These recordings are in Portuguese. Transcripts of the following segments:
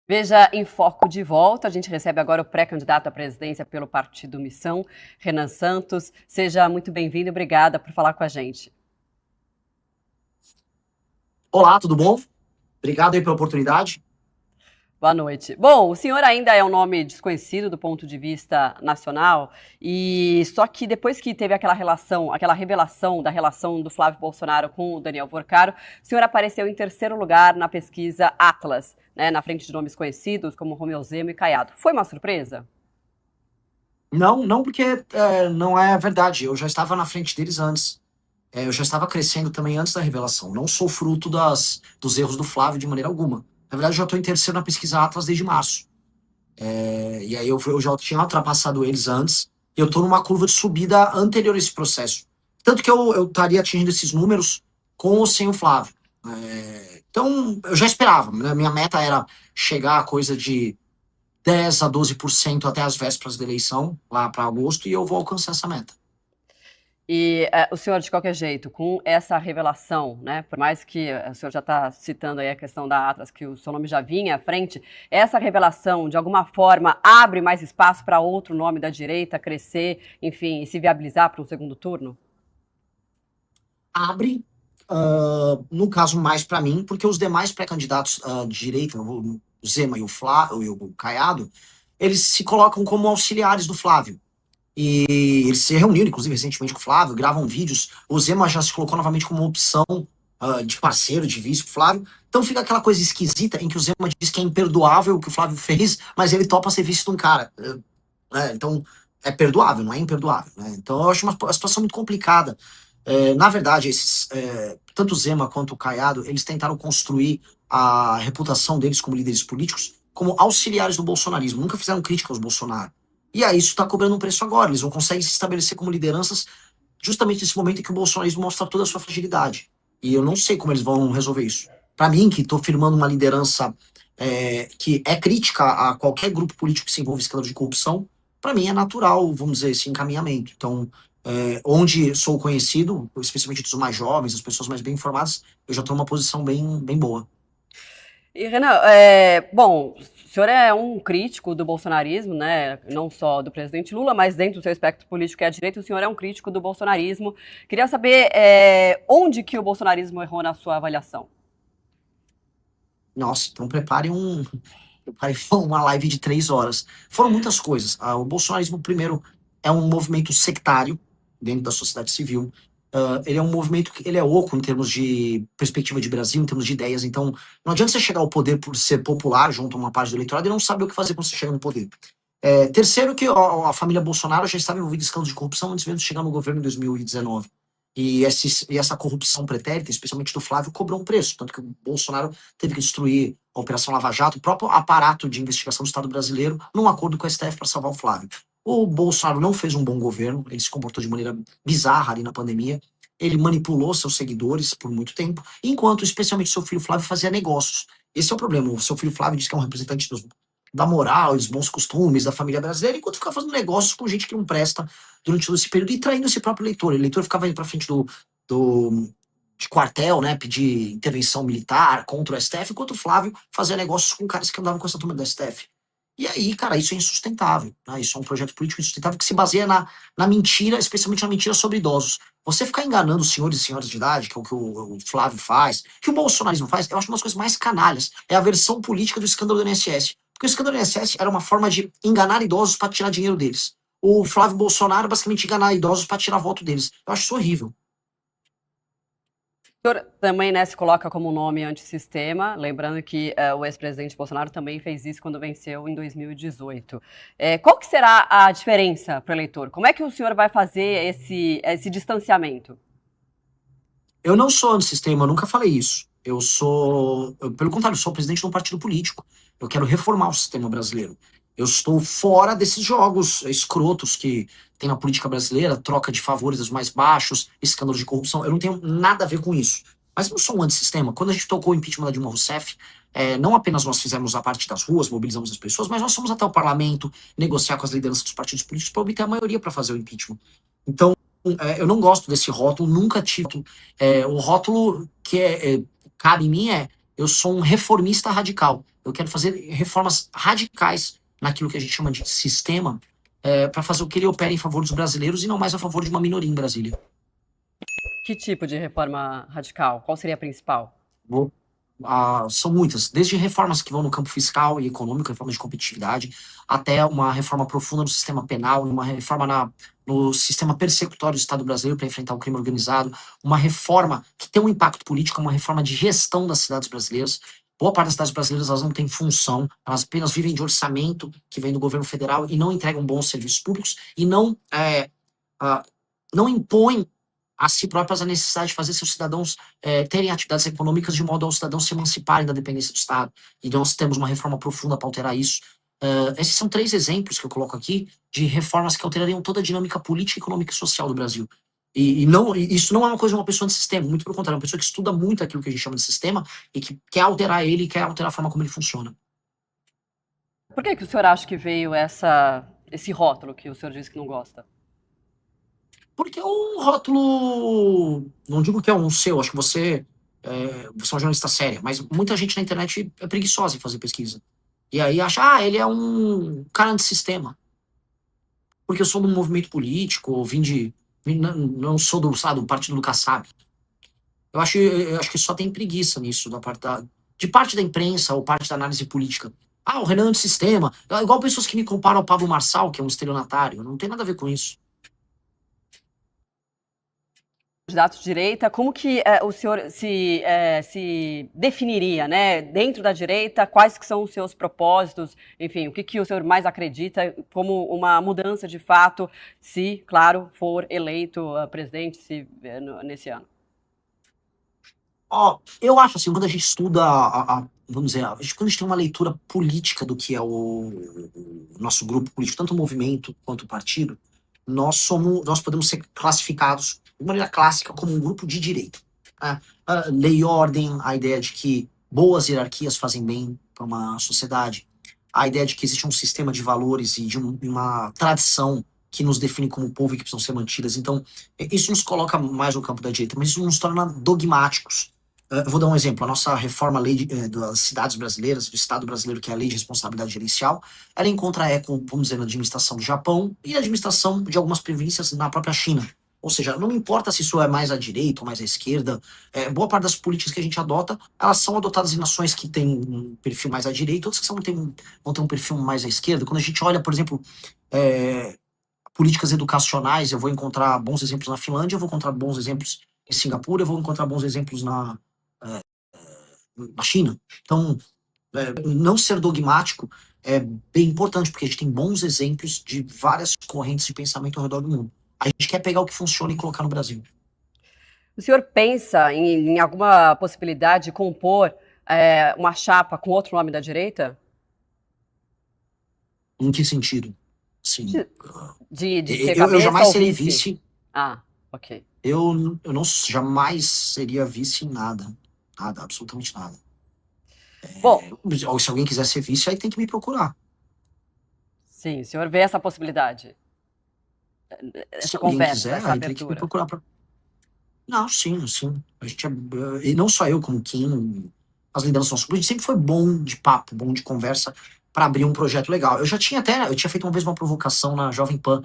Veja em Foco de volta. A gente recebe agora o pré-candidato à presidência pelo Partido Missão, Renan Santos. Seja muito bem-vindo e obrigada por falar com a gente. Olá, tudo bom? Obrigado aí pela oportunidade. Boa noite. Bom, o senhor ainda é um nome desconhecido do ponto de vista nacional, e só que depois que teve aquela revelação da relação do Flávio Bolsonaro com o Daniel Vorcaro, o senhor apareceu em terceiro lugar na pesquisa Atlas, né, na frente de nomes conhecidos como Romeu Zema e Caiado. Foi uma surpresa? Não, porque não é verdade. Eu já estava na frente deles antes. Eu já estava crescendo também antes da revelação. Não sou fruto dos erros do Flávio de maneira alguma. Na verdade, eu já estou em terceiro na pesquisa Atlas desde março. E aí eu já tinha ultrapassado eles antes. E eu estou numa curva de subida anterior a esse processo. Tanto que eu estaria atingindo esses números com ou sem o Flávio. Então, eu já esperava, né? Minha meta era chegar a coisa de 10 a 12% até as vésperas da eleição, lá para agosto, e eu vou alcançar essa meta. E o senhor, de qualquer jeito, com essa revelação, né, por mais que o senhor já está citando aí a questão da Atlas, que o seu nome já vinha à frente, essa revelação, de alguma forma, abre mais espaço para outro nome da direita crescer, enfim, e se viabilizar para um segundo turno? Abre, no caso, mais para mim, porque os demais pré-candidatos de direita, o Zema e o Flávio, e o Caiado, eles se colocam como auxiliares do Flávio. E eles se reuniram, inclusive, recentemente com o Flávio, gravam vídeos. O Zema já se colocou novamente como uma opção de parceiro, de vice pro Flávio. Então fica aquela coisa esquisita em que o Zema diz que é imperdoável o que o Flávio fez, mas ele topa ser vice de um cara. Então é perdoável, não é imperdoável. Né? Então eu acho uma situação muito complicada. Na verdade, tanto o Zema quanto o Caiado, eles tentaram construir a reputação deles como líderes políticos como auxiliares do bolsonarismo. Nunca fizeram crítica aos Bolsonaro. E aí isso está cobrando um preço agora. Eles não conseguem se estabelecer como lideranças justamente nesse momento em que o bolsonarismo mostra toda a sua fragilidade. E eu não sei como eles vão resolver isso. Para mim, que estou firmando uma liderança que é crítica a qualquer grupo político que se envolve em escândalo de corrupção, para mim é natural, vamos dizer, esse encaminhamento. Então, onde sou conhecido, especialmente dos mais jovens, das pessoas mais bem informadas, eu já estou numa posição bem boa. E, Renan, bom, o senhor é um crítico do bolsonarismo, né? Não só do presidente Lula, mas dentro do seu espectro político que é a direita, o senhor é um crítico do bolsonarismo. Queria saber onde que o bolsonarismo errou na sua avaliação. Nossa, então prepare uma live de 3 horas. Foram muitas coisas. O bolsonarismo, primeiro, é um movimento sectário dentro da sociedade civil. Ele é um movimento que ele é oco em termos de perspectiva de Brasil, em termos de ideias. Então, não adianta você chegar ao poder por ser popular junto a uma parte do eleitorado e não saber o que fazer quando você chega no poder. Terceiro, que a família Bolsonaro já estava envolvida em escândalos de corrupção antes mesmo de chegar no governo em 2019. E essa corrupção pretérita, especialmente do Flávio, cobrou um preço. Tanto que o Bolsonaro teve que destruir a Operação Lava Jato, o próprio aparato de investigação do Estado brasileiro, num acordo com a STF para salvar o Flávio. O Bolsonaro não fez um bom governo, ele se comportou de maneira bizarra ali na pandemia, ele manipulou seus seguidores por muito tempo, enquanto especialmente seu filho Flávio fazia negócios. Esse é o problema. O seu filho Flávio diz que é um representante da moral e dos bons costumes da família brasileira, enquanto ficava fazendo negócios com gente que não presta durante todo esse período e traindo esse próprio eleitor. O eleitor ficava indo para frente de quartel, né, pedir intervenção militar contra o STF, enquanto o Flávio fazia negócios com caras que andavam com essa turma do STF. E aí, cara, isso é insustentável. Né? Isso é um projeto político insustentável que se baseia na mentira, especialmente na mentira sobre idosos. Você ficar enganando os senhores e senhoras de idade, que é o que o Flávio faz, que o bolsonarismo faz, eu acho uma das coisas mais canalhas. É a versão política do escândalo do INSS. Porque o escândalo do INSS era uma forma de enganar idosos para tirar dinheiro deles. O Flávio Bolsonaro basicamente enganar idosos para tirar voto deles. Eu acho isso horrível. O senhor também, né, se coloca como um nome antissistema, lembrando que o ex-presidente Bolsonaro também fez isso quando venceu em 2018. Qual que será a diferença para o eleitor? Como é que o senhor vai fazer esse distanciamento? Eu não sou antissistema, eu nunca falei isso. Pelo contrário, eu sou presidente de um partido político. Eu quero reformar o sistema brasileiro. Eu estou fora desses jogos escrotos que tem na política brasileira, troca de favores dos mais baixos, escândalos de corrupção. Eu não tenho nada a ver com isso. Mas eu não sou um antissistema. Quando a gente tocou o impeachment da Dilma Rousseff, não apenas nós fizemos a parte das ruas, mobilizamos as pessoas, mas nós fomos até o parlamento negociar com as lideranças dos partidos políticos para obter a maioria para fazer o impeachment. Então, eu não gosto desse rótulo, nunca tive. O rótulo que cabe em mim é Eu sou um reformista radical. Eu quero fazer reformas radicais naquilo que a gente chama de sistema, para fazer o que ele opera em favor dos brasileiros e não mais a favor de uma minoria em Brasília. Que tipo de reforma radical? Qual seria a principal? Vou São muitas, desde reformas que vão no campo fiscal e econômico, reforma de competitividade, até uma reforma profunda no sistema penal, uma reforma no sistema persecutório do Estado brasileiro para enfrentar o crime organizado, uma reforma que tem um impacto político, uma reforma de gestão das cidades brasileiras. Boa parte das cidades brasileiras elas não têm função, elas apenas vivem de orçamento que vem do governo federal e não entregam bons serviços públicos e não impõem a si próprias a necessidade de fazer seus cidadãos terem atividades econômicas de modo aos cidadãos se emanciparem da dependência do Estado. E nós temos uma reforma profunda para alterar isso. Esses são 3 exemplos que eu coloco aqui de reformas que alterariam toda a dinâmica política, econômica e social do Brasil. E isso não é uma coisa de uma pessoa de sistema, muito pelo contrário, é uma pessoa que estuda muito aquilo que a gente chama de sistema e que quer alterar ele e quer alterar a forma como ele funciona. Por que o senhor acha que veio esse rótulo que o senhor disse que não gosta? Porque é um rótulo. Não digo que é um seu, acho que você é uma jornalista séria, mas muita gente na internet é preguiçosa em fazer pesquisa. E aí acha, ele é um cara antissistema. Porque eu sou de um movimento político, ou não sou do partido do Kassab. Eu acho que só tem preguiça nisso, de parte da imprensa ou parte da análise política. O Renan é antissistema. É igual pessoas que me comparam ao Pablo Marçal, que é um estelionatário. Não tem nada a ver com isso. Candidato de direita, como que o senhor se definiria, né? Dentro da direita, quais que são os seus propósitos? Enfim, o que o senhor mais acredita como uma mudança de fato, se, claro, for eleito presidente nesse ano? Eu acho assim, quando a gente estuda, vamos dizer, quando a gente tem uma leitura política do que é o nosso grupo político, tanto o movimento quanto o partido, nós podemos ser classificados de maneira clássica como um grupo de direita. Né? Lei e ordem, a ideia de que boas hierarquias fazem bem para uma sociedade, a ideia de que existe um sistema de valores e de uma tradição que nos define como povo e que precisam ser mantidas. Então, isso nos coloca mais no campo da direita, mas isso nos torna dogmáticos. Eu vou dar um exemplo. A nossa reforma das cidades brasileiras, do Estado brasileiro, que é a Lei de Responsabilidade Gerencial, ela encontra eco, vamos dizer, na administração do Japão e na administração de algumas províncias na própria China. Ou seja, não importa se isso é mais à direita ou mais à esquerda, boa parte das políticas que a gente adota, elas são adotadas em nações que têm um perfil mais à direita, outras que vão ter um perfil mais à esquerda. Quando a gente olha, por exemplo, políticas educacionais, eu vou encontrar bons exemplos na Finlândia, eu vou encontrar bons exemplos em Singapura, eu vou encontrar bons exemplos na China. Então, não ser dogmático é bem importante, porque a gente tem bons exemplos de várias correntes de pensamento ao redor do mundo. A gente quer pegar o que funciona e colocar no Brasil. O senhor pensa em alguma possibilidade de compor uma chapa com outro nome da direita? Em que sentido? Sim. De ser Eu cabeça jamais ou serei vice? vice. Ok. Eu não jamais seria vice em nada. Nada, absolutamente nada. Bom, Ou se alguém quiser ser vice, aí tem que me procurar. sim, o senhor vê essa possibilidade, Se essa alguém conversa, quiser, essa aí tem que me abertura. procurar. Não, sim, sim. E não só eu, como Kim, as lideranças do nosso grupo, a gente sempre foi bom de papo, bom de conversa para abrir um projeto legal. Eu tinha feito uma vez uma provocação na Jovem Pan.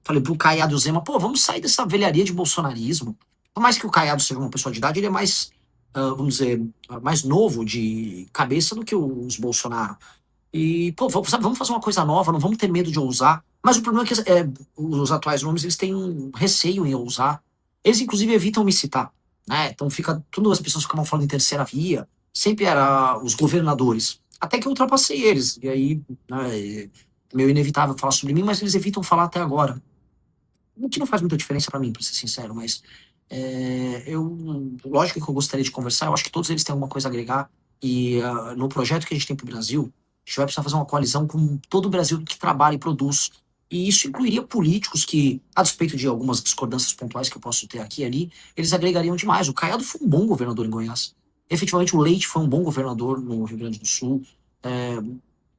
Falei pro Caiado e o Zema, vamos sair dessa velharia de bolsonarismo. Por mais que o Caiado seja uma pessoa de idade, ele é mais, vamos dizer, mais novo de cabeça do que os Bolsonaro. E, vamos fazer uma coisa nova, não vamos ter medo de ousar. Mas o problema é que os atuais nomes, eles têm um receio em ousar. Eles, inclusive, evitam me citar, né? Então todas as pessoas ficavam falando em terceira via, sempre era os governadores. Até que eu ultrapassei eles. E aí, né, é meio inevitável falar sobre mim, mas eles evitam falar até agora. O que não faz muita diferença para mim, para ser sincero, mas lógico que eu gostaria de conversar, eu acho que todos eles têm alguma coisa a agregar. E no projeto que a gente tem para o Brasil, a gente vai precisar fazer uma coalizão com todo o Brasil que trabalha e produz. E isso incluiria políticos que, a despeito de algumas discordâncias pontuais que eu posso ter aqui e ali, eles agregariam demais. O Caiado foi um bom governador em Goiás. Efetivamente, o Leite foi um bom governador no Rio Grande do Sul.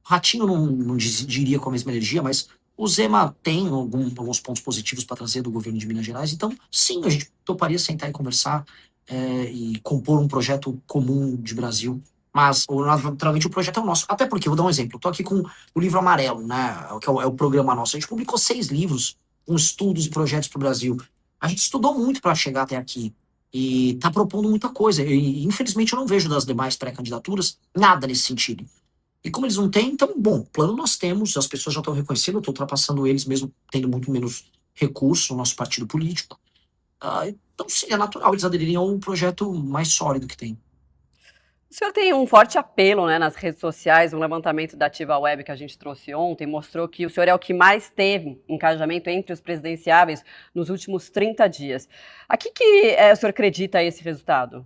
Ratinho não diria com a mesma energia, mas o Zema tem alguns pontos positivos para trazer do governo de Minas Gerais. Então, sim, a gente toparia sentar e conversar. e compor um projeto comum de Brasil. Mas, naturalmente, o projeto é o nosso. Até porque, vou dar um exemplo. Eu tô aqui com o livro Amarelo, né? Que é o programa nosso. A gente publicou 6 livros com estudos e projetos para o Brasil. A gente estudou muito para chegar até aqui. E tá propondo muita coisa. E, infelizmente, eu não vejo das demais pré-candidaturas nada nesse sentido. E como eles não têm, então, bom, plano nós temos, as pessoas já estão reconhecendo, eu estou ultrapassando eles, mesmo tendo muito menos recursos no nosso partido político. Então, seria natural eles aderirem a um projeto mais sólido que tem. O senhor tem um forte apelo, né, nas redes sociais. Um levantamento da Ativa Web que a gente trouxe ontem mostrou que o senhor é o que mais teve engajamento entre os presidenciáveis nos últimos 30 dias. A que o senhor acredita esse resultado?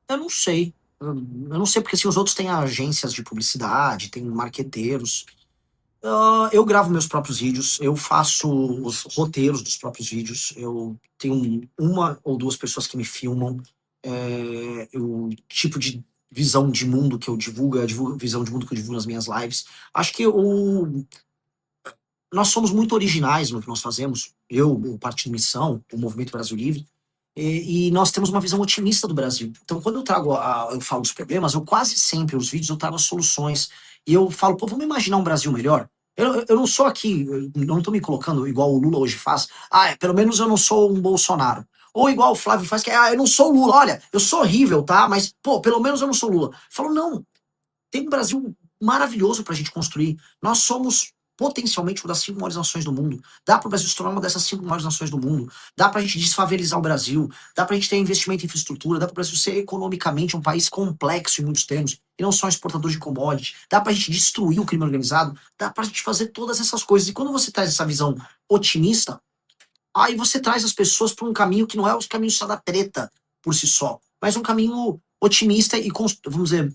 Eu não sei. Eu não sei, porque assim, os outros têm agências de publicidade, têm marqueteiros. Eu gravo meus próprios vídeos, eu faço os roteiros dos próprios vídeos, eu tenho uma ou duas pessoas que me filmam, o tipo de visão de mundo que eu divulgo, é a visão de mundo que eu divulgo nas minhas lives. Acho que nós somos muito originais no que nós fazemos, o Partido Missão, o Movimento Brasil Livre, e nós temos uma visão otimista do Brasil. Então, quando eu trago, eu falo dos problemas, eu quase sempre, os vídeos, eu trago as soluções. E eu falo, pô, vamos imaginar um Brasil melhor? Eu não sou aqui, eu não estou me colocando igual o Lula hoje faz. Pelo menos eu não sou um Bolsonaro. Ou igual o Flávio faz, que eu não sou o Lula. Olha, eu sou horrível, tá? Mas, pô, pelo menos eu não sou Lula. Eu falo, não, tem um Brasil maravilhoso pra gente construir. Nós somos potencialmente uma das 5 maiores nações do mundo. Dá para o Brasil se tornar uma dessas 5 maiores nações do mundo. Dá para a gente desfavelizar o Brasil. Dá para a gente ter investimento em infraestrutura. Dá para o Brasil ser economicamente um país complexo em muitos termos. E não só um exportador de commodities. Dá para a gente destruir o crime organizado. Dá para a gente fazer todas essas coisas. E quando você traz essa visão otimista, aí você traz as pessoas para um caminho que não é o caminho só da treta por si só, mas um caminho otimista e, vamos dizer,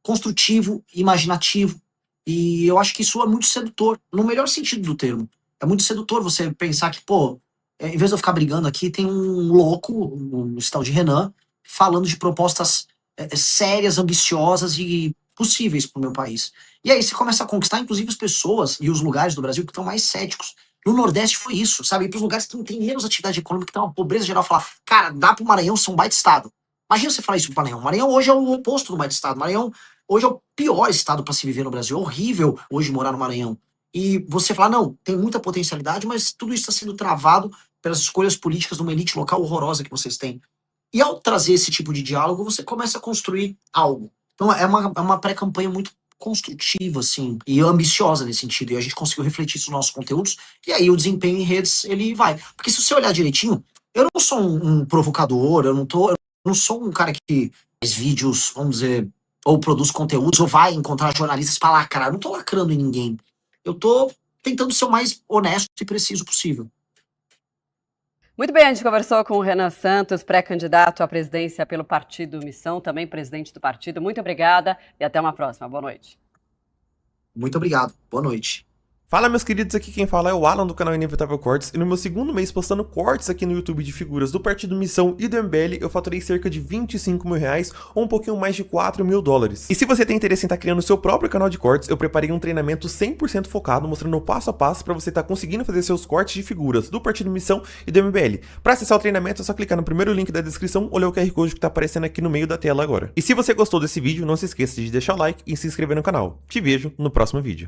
construtivo, imaginativo. E eu acho que isso é muito sedutor, no melhor sentido do termo. É muito sedutor você pensar que, pô, em vez de eu ficar brigando aqui, tem um louco, um tal de Renan, falando de propostas sérias, ambiciosas e possíveis para o meu país. E aí você começa a conquistar, inclusive, as pessoas e os lugares do Brasil que estão mais céticos. No Nordeste foi isso, sabe? E para os lugares que não tem menos atividade econômica, que tem uma pobreza geral, falar, cara, dá para o Maranhão ser um baita estado. Imagina você falar isso pro Maranhão. Maranhão hoje é o oposto do baita estado. Maranhão hoje é o pior estado para se viver no Brasil. É horrível hoje morar no Maranhão. E você fala, não, tem muita potencialidade, mas tudo isso está sendo travado pelas escolhas políticas de uma elite local horrorosa que vocês têm. E ao trazer esse tipo de diálogo, você começa a construir algo. Então é uma pré-campanha muito construtiva, assim, e ambiciosa nesse sentido. E a gente conseguiu refletir isso nos nossos conteúdos, e aí o desempenho em redes, ele vai. Porque se você olhar direitinho, eu não sou um provocador, eu não sou um cara que faz vídeos, vamos dizer, ou produz conteúdos, ou vai encontrar jornalistas para lacrar. Eu não tô lacrando em ninguém. Eu tô tentando ser o mais honesto e preciso possível. Muito bem, a gente conversou com o Renan Santos, pré-candidato à presidência pelo Partido Missão, também presidente do partido. Muito obrigada e até uma próxima. Boa noite. Muito obrigado. Boa noite. Fala, meus queridos, aqui quem fala é o Alan do canal Inevitável Cortes, e no meu segundo mês postando cortes aqui no YouTube de figuras do Partido Missão e do MBL, eu faturei cerca de 25 mil reais, ou um pouquinho mais de 4 mil dólares. E se você tem interesse em estar criando o seu próprio canal de cortes, eu preparei um treinamento 100% focado, mostrando o passo a passo para você estar conseguindo fazer seus cortes de figuras do Partido Missão e do MBL. Para acessar o treinamento é só clicar no primeiro link da descrição ou ler o QR Code que tá aparecendo aqui no meio da tela agora. E se você gostou desse vídeo, não se esqueça de deixar o like e se inscrever no canal. Te vejo no próximo vídeo.